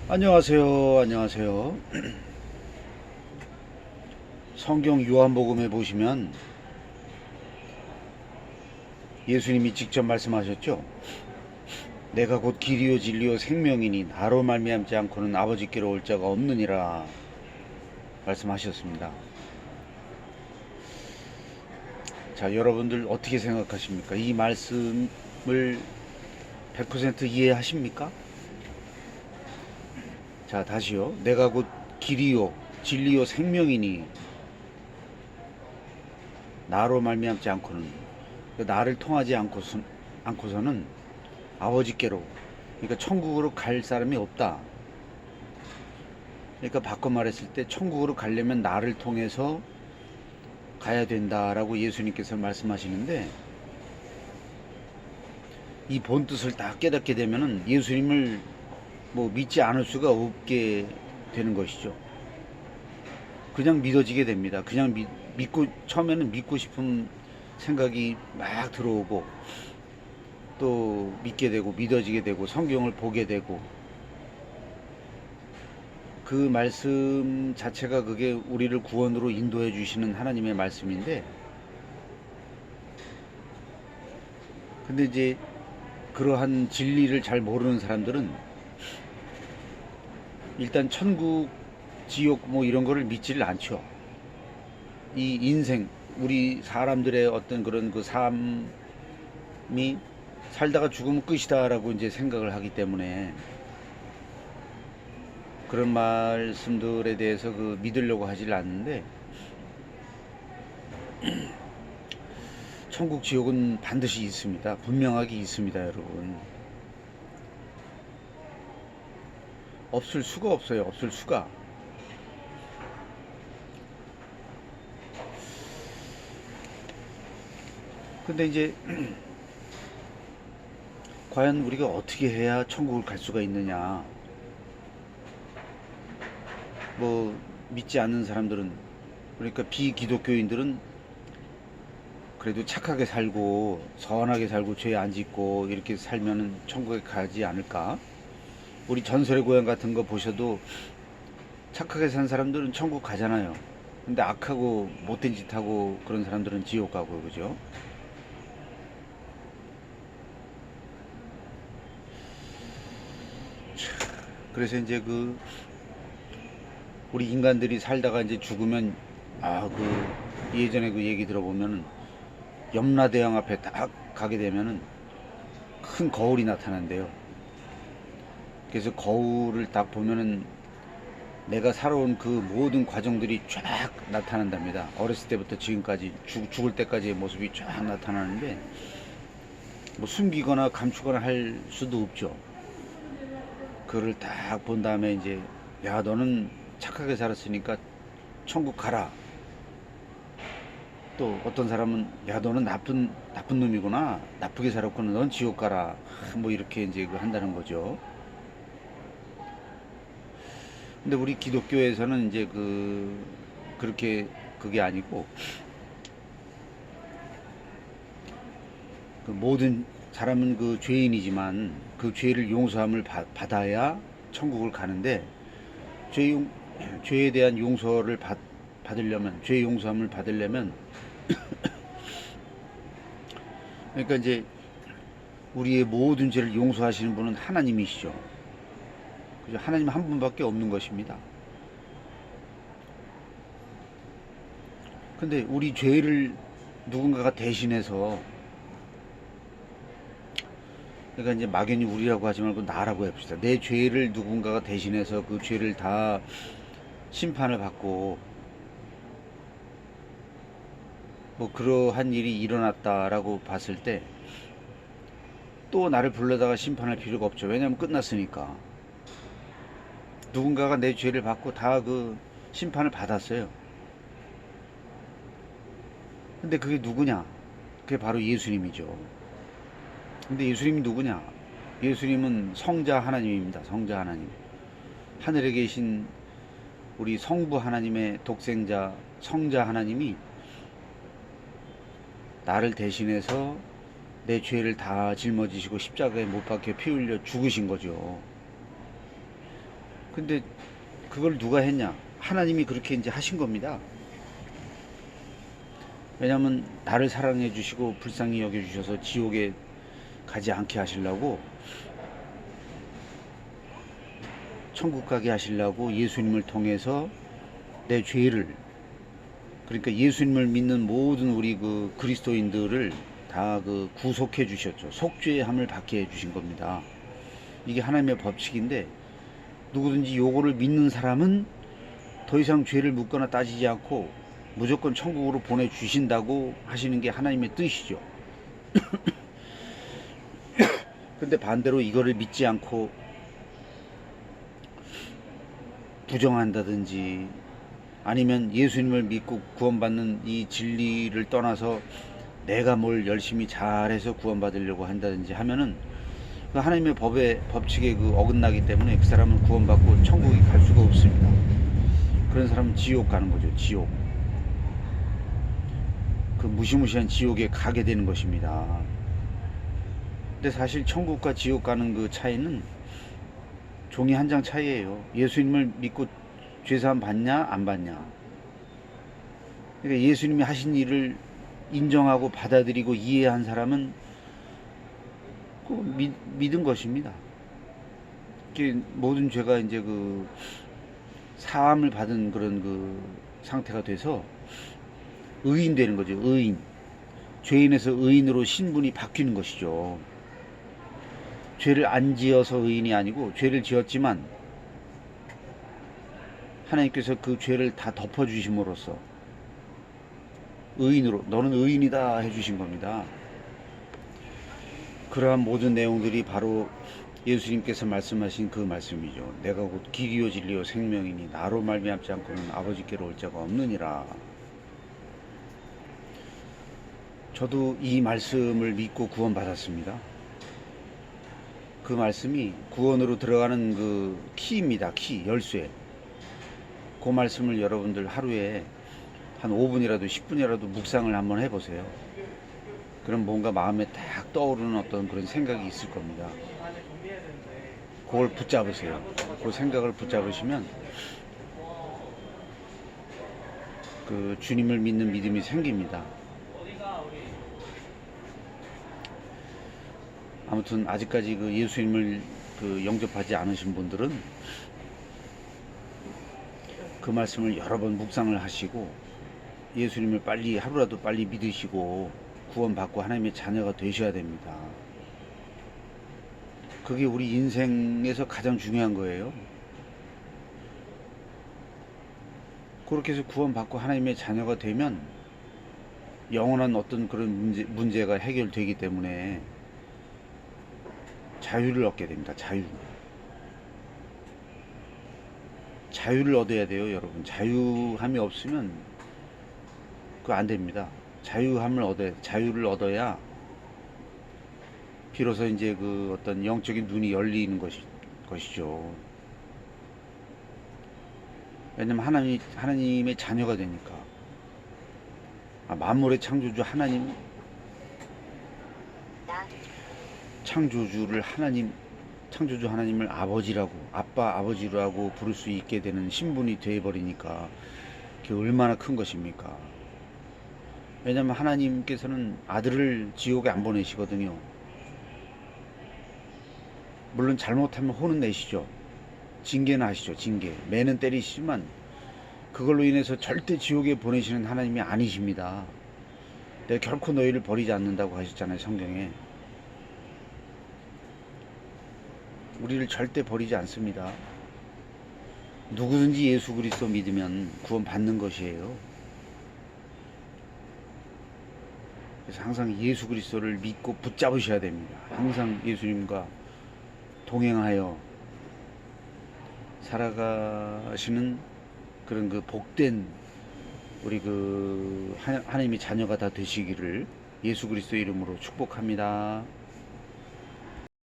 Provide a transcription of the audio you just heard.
안녕하세요. 안녕하세요. 성경 요한복음에 보시면 예수님이 직접 말씀하셨죠. 내가 곧 길이요 진리요 생명이니 나로 말미암지 않고는 아버지께로 올 자가 없느니라 말씀하셨습니다. 자, 여러분들 어떻게 생각하십니까? 이 말씀을 100% 이해하십니까? 자, 다시요. 내가 곧 길이요 진리요 생명이니 나로 말미암지 않고는, 나를 통하지 않고서는 아버지께로, 그러니까 천국으로 갈 사람이 없다. 그러니까 바꿔 말했을 때 천국으로 가려면 나를 통해서 가야 된다라고 예수님께서 말씀하시는데, 이 본뜻을 딱 깨닫게 되면은 예수님을 믿지 않을 수가 없게 되는 것이죠. 그냥 믿어지게 됩니다. 그냥 믿고, 처음에는 믿고 싶은 생각이 막 들어오고, 또 믿게 되고 믿어지게 되고 성경을 보게 되고, 그 말씀 자체가 그게 우리를 구원으로 인도해 주시는 하나님의 말씀인데, 근데 이제 그러한 진리를 잘 모르는 사람들은 일단 천국, 지옥 이런 거를 믿지를 않죠. 이 인생, 우리 사람들의 어떤 그런 그 삶이 살다가 죽으면 끝이다라고 이제 생각을 하기 때문에 그런 말씀들에 대해서 믿으려고 하질 않는데, 천국 지옥은 반드시 있습니다. 분명하게 있습니다, 여러분. 없을 수가 없어요. 없을 수가. 근데 이제 과연 우리가 어떻게 해야 천국을 갈 수가 있느냐. 믿지 않는 사람들은, 그러니까 비기독교인들은 그래도 착하게 살고 선하게 살고 죄 안 짓고 이렇게 살면은 천국에 가지 않을까. 우리 전설의 고향 같은 거 보셔도 착하게 산 사람들은 천국 가잖아요. 근데 악하고 못된 짓 하고 그런 사람들은 지옥 가고, 그죠? 그래서 이제 우리 인간들이 살다가 이제 죽으면, 예전에 그 얘기 들어보면은 염라대왕 앞에 딱 가게 되면은 큰 거울이 나타난대요. 그래서 거울을 딱 보면은 내가 살아온 그 모든 과정들이 쫙 나타난답니다. 어렸을 때부터 지금까지 죽을 때까지의 모습이 쫙 나타나는데, 숨기거나 감추거나 할 수도 없죠. 그거를 딱 본 다음에 이제, 야, 너는 착하게 살았으니까 천국 가라. 또 어떤 사람은, 야, 너는 나쁜 놈이구나, 나쁘게 살았구나, 넌 지옥 가라, 이렇게 이제 한다는 거죠. 근데 우리 기독교에서는 이제 그렇게, 그게 아니고, 모든 사람은 죄인이지만 그 죄를 용서함을 받아야 천국을 가는데, 죄 죄에 대한 용서를 받으려면, 죄 용서함을 받으려면, 그러니까 이제 우리의 모든 죄를 용서하시는 분은 하나님이시죠. 그죠? 하나님 한 분밖에 없는 것입니다. 근데 우리 죄를 누군가가 대신해서, 그러니까 이제 막연히 우리라고 하지 말고 나라고 해봅시다. 내 죄를 누군가가 대신해서 그 죄를 다 심판을 받고 그러한 일이 일어났다라고 봤을 때, 또 나를 불러다가 심판할 필요가 없죠. 왜냐하면 끝났으니까. 누군가가 내 죄를 받고 다 심판을 받았어요. 근데 그게 누구냐? 그게 바로 예수님이죠. 근데 예수님이 누구냐? 예수님은 성자 하나님입니다. 성자 하나님. 하늘에 계신 우리 성부 하나님의 독생자 성자 하나님이 나를 대신해서 내 죄를 다 짊어지시고 십자가에 못 박혀 피 흘려 죽으신 거죠. 근데 그걸 누가 했냐? 하나님이 그렇게 이제 하신 겁니다. 왜냐하면 나를 사랑해 주시고 불쌍히 여겨 주셔서 지옥에 가지 않게 하시려고, 천국 가게 하시려고 예수님을 통해서 내 죄를, 그러니까 예수님을 믿는 모든 우리 그 그리스도인들을 다 그 구속해 주셨죠. 속죄함을 받게 해 주신 겁니다. 이게 하나님의 법칙인데, 누구든지 요거를 믿는 사람은 더 이상 죄를 묻거나 따지지 않고 무조건 천국으로 보내주신다고 하시는 게 하나님의 뜻이죠. 근데 반대로 이거를 믿지 않고 부정한다든지, 아니면 예수님을 믿고 구원받는 이 진리를 떠나서 내가 뭘 열심히 잘해서 구원받으려고 한다든지 하면은 그 하나님의 법칙에 그 어긋나기 때문에 그 사람은 구원받고 천국에 갈 수가 없습니다. 그런 사람은 지옥 가는 거죠. 지옥. 그 무시무시한 지옥에 가게 되는 것입니다. 근데 사실 천국과 지옥 가는 그 차이는 종이 한 장 차이예요. 예수님을 믿고 죄사함 받냐 안 받냐. 그러니까 예수님이 하신 일을 인정하고 받아들이고 이해한 사람은 그 믿은 것입니다. 모든 죄가 이제 그 사함을 받은 그런 그 상태가 돼서 의인 되는 거죠. 의인. 죄인에서 의인으로 신분이 바뀌는 것이죠. 죄를 안 지어서 의인이 아니고, 죄를 지었지만 하나님께서 그 죄를 다 덮어주심으로써 의인으로, 너는 의인이다 해주신 겁니다. 그러한 모든 내용들이 바로 예수님께서 말씀하신 그 말씀이죠. 내가 곧 길이요 진리요 생명이니 나로 말미암지 않고는 아버지께로 올 자가 없느니라. 저도 이 말씀을 믿고 구원받았습니다. 그 말씀이 구원으로 들어가는 그 키입니다. 키, 열쇠. 그 말씀을 여러분들 하루에 한 5분이라도 10분이라도 묵상을 한번 해보세요. 그럼 뭔가 마음에 딱 떠오르는 어떤 그런 생각이 있을 겁니다. 그걸 붙잡으세요. 그 생각을 붙잡으시면 그 주님을 믿는 믿음이 생깁니다. 아무튼 아직까지 그 예수님을 그 영접하지 않으신 분들은 그 말씀을 여러 번 묵상을 하시고 예수님을 빨리, 하루라도 빨리 믿으시고 구원받고 하나님의 자녀가 되셔야 됩니다. 그게 우리 인생에서 가장 중요한 거예요. 그렇게 해서 구원받고 하나님의 자녀가 되면 영원한 어떤 그런 문제가 해결되기 때문에 자유를 얻게 됩니다. 자유를 얻어야 돼요, 여러분. 자유함이 없으면 그거 안 됩니다. 자유를 얻어야 비로소 이제 그 어떤 영적인 눈이 열리는 것이죠. 왜냐면 하나님의 자녀가 되니까. 만물의 창조주 하나님, 창조주 하나님을 아버지라고, 아버지라고 부를 수 있게 되는 신분이 되어버리니까 그게 얼마나 큰 것입니까? 왜냐면 하나님께서는 아들을 지옥에 안 보내시거든요. 물론 잘못하면 혼은 내시죠. 징계는 하시죠. 매는 때리시지만 그걸로 인해서 절대 지옥에 보내시는 하나님이 아니십니다. 내가 결코 너희를 버리지 않는다고 하셨잖아요, 성경에. 우리를 절대 버리지 않습니다. 누구든지 예수 그리스도 믿으면 구원 받는 것이에요. 그래서 항상 예수 그리스도를 믿고 붙잡으셔야 됩니다. 항상 예수님과 동행하여 살아가시는 그런 그 복된 우리 그 하나님의 자녀가 다 되시기를 예수 그리스도 이름으로 축복합니다.